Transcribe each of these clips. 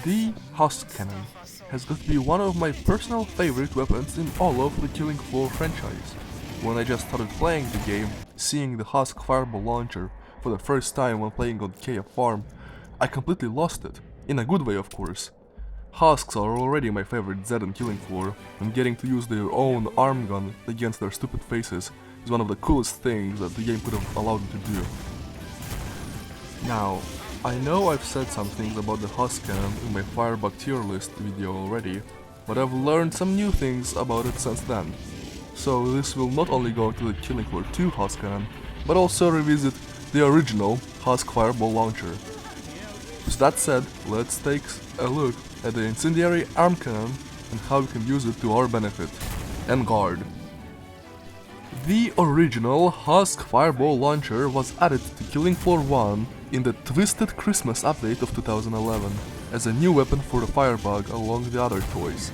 The Husk cannon has got to be one of my personal favorite weapons in all of the Killing Floor franchise. When I just started playing the game, seeing the Husk fireball launcher for the first time when playing on KF Farm, I completely lost it, in a good way of course. Husks are already my favorite Z in Killing Floor, and getting to use their own arm gun against their stupid faces is one of the coolest things that the game could have allowed me to do. Now, I know I've said some things about the Husk cannon in my Firebug tier list video already, but I've learned some new things about it since then. So this will not only go to the Killing Floor 2 Husk cannon, but also revisit the original Husk fireball launcher. With that said, let's take a look at the incendiary arm cannon and how we can use it to our benefit. And guard. The original Husk fireball launcher was added to Killing Floor 1 in the Twisted Christmas update of 2011 as a new weapon for the Firebug along the other toys.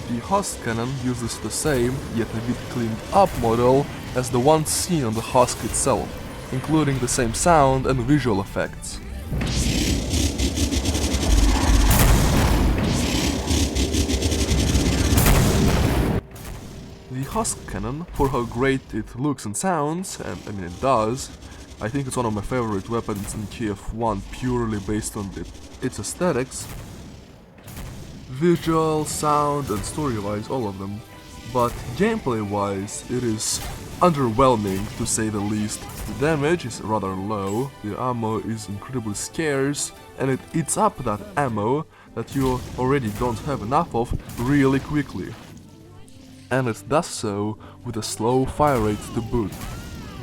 The Husk cannon uses the same, yet a bit cleaned up model as the one seen on the Husk itself, including the same sound and visual effects. The Husk cannon, for how great it looks and sounds, and I mean it does, I think it's one of my favorite weapons in KF1 purely based on its aesthetics, visual, sound and story-wise, all of them. But gameplay-wise, it is underwhelming to say the least. The damage is rather low, the ammo is incredibly scarce, and it eats up that ammo that you already don't have enough of really quickly. And it does so with a slow fire rate to boot.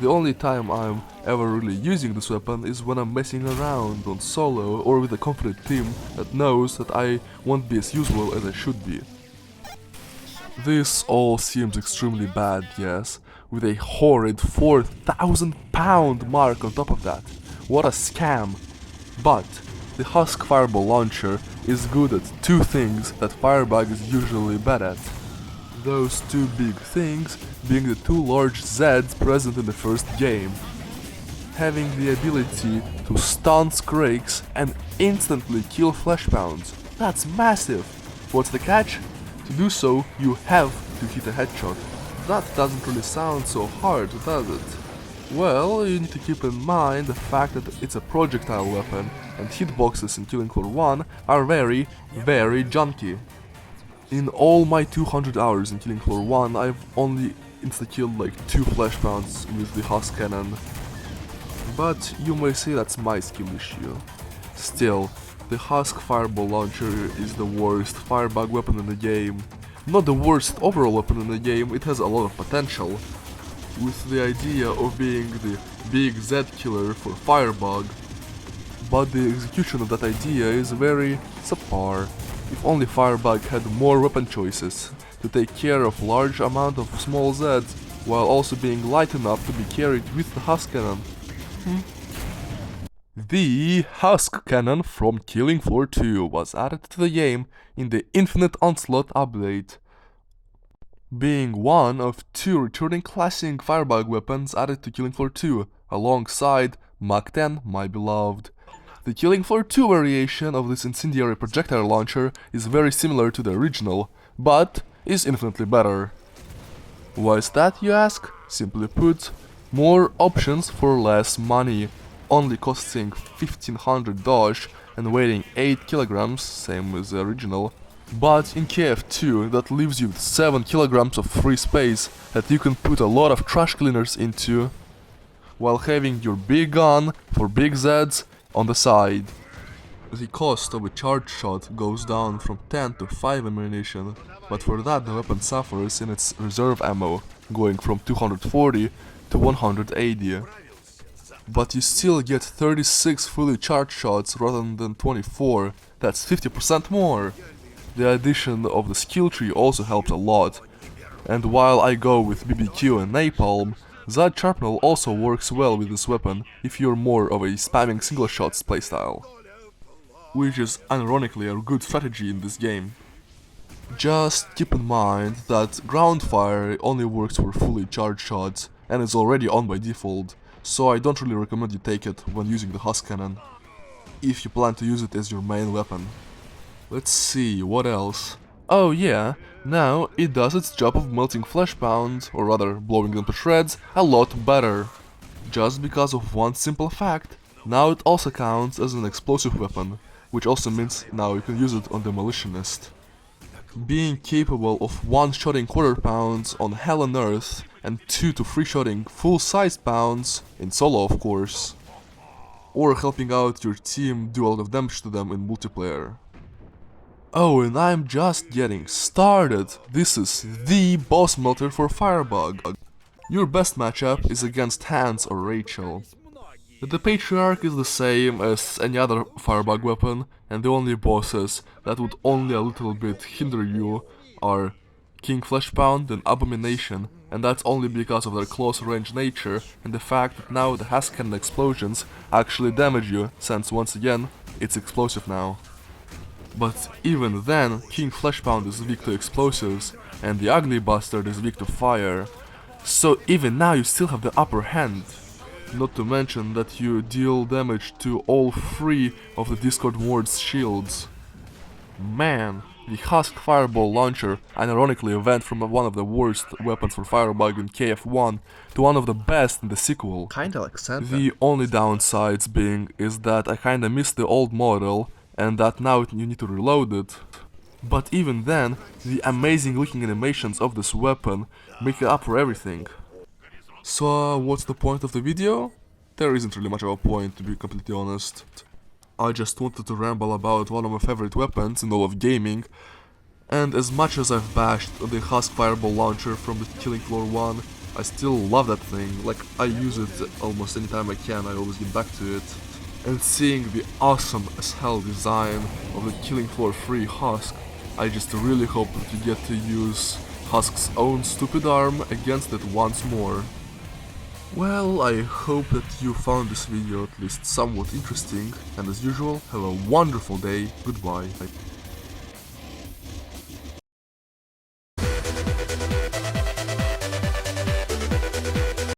The only time I'm ever really using this weapon is when I'm messing around on solo or with a confident team that knows that I won't be as useful as I should be. This all seems extremely bad, yes, with a horrid 4,000 pound mark on top of that. What a scam! But the Husk fireball launcher is good at two things that Firebug is usually bad at. Those two big things being the two large Zeds present in the first game. Having the ability to stun Scrakes and instantly kill Fleshpounds. That's massive! What's the catch? To do so, you have to hit a headshot. That doesn't really sound so hard, does it? Well, you need to keep in mind the fact that it's a projectile weapon, and hitboxes in Killing Floor 1 are very, very junky. In all my 200 hours in Killing Floor 1, I've only insta-killed like 2 Fleshpounds with the Husk cannon. But you may say that's my skill issue. Still, the Husk fireball launcher is the worst Firebug weapon in the game. Not the worst overall weapon in the game, it has a lot of potential. With the idea of being the big Z killer for Firebug. But the execution of that idea is very subpar. If only Firebug had more weapon choices to take care of large amount of small Zeds while also being light enough to be carried with the Husk cannon. The Husk cannon from Killing Floor 2 was added to the game in the Infinite Onslaught update, being one of 2 returning classic Firebug weapons added to Killing Floor 2 alongside Mach 10, my beloved. The Killing Floor 2 variation of this incendiary projectile launcher is very similar to the original, but is infinitely better. Why is that, you ask? Simply put, more options for less money, only costing 1500 Doge and weighing 8 kilograms, same as the original, but in KF2 that leaves you with 7 kilograms of free space that you can put a lot of trash cleaners into, while having your big gun for big Zeds on the side. The cost of a charge shot goes down from 10 to 5 ammunition, but for that the weapon suffers in its reserve ammo, going from 240 to 180. But you still get 36 fully charged shots rather than 24, that's 50% more! The addition of the skill tree also helps a lot, and while I go with BBQ and Napalm, Zed Shrapnel also works well with this weapon if you're more of a spamming single shots playstyle, which is ironically a good strategy in this game. Just keep in mind that ground fire only works for fully charged shots and is already on by default, so I don't really recommend you take it when using the Husk cannon, if you plan to use it as your main weapon. Let's see, what else? Oh yeah, now it does its job of melting flesh pounds, or rather blowing them to shreds, a lot better. Just because of one simple fact, now it also counts as an explosive weapon, which also means now you can use it on Demolitionist. Being capable of one-shotting quarter pounds on hell and earth, and 2 to 3-shotting full-sized pounds, in solo of course, or helping out your team do a lot of damage to them in multiplayer. Oh, and I'm just getting started. This is the boss melter for Firebug. Your best matchup is against Hans or Rachel. The Patriarch is the same as any other Firebug weapon, and the only bosses that would only a little bit hinder you are King Fleshpound and Abomination, and that's only because of their close range nature and the fact that now the Husk cannon explosions actually damage you, since once again, it's explosive now. But even then, King Fleshpound is weak to explosives, and the Ugly Bastard is weak to fire. So even now you still have the upper hand. Not to mention that you deal damage to all 3 of the Discord Ward's shields. Man, the Husk Fireball Launcher unironically went from one of the worst weapons for Firebug in KF1 to one of the best in the sequel. Kinda like Santa. The only downsides being is that I kinda missed the old model and that now you need to reload it. But even then, the amazing looking animations of this weapon make it up for everything. So what's the point of the video? There isn't really much of a point, to be completely honest. I just wanted to ramble about one of my favorite weapons in all of gaming, and as much as I've bashed the Husk Fireball Launcher from the Killing Floor 1, I still love that thing. Like, I use it almost anytime I can, I always get back to it. And seeing the awesome as hell design of the Killing Floor 3 Husk, I just really hope that you get to use Husk's own stupid arm against it once more. Well, I hope that you found this video at least somewhat interesting, and as usual, have a wonderful day, goodbye.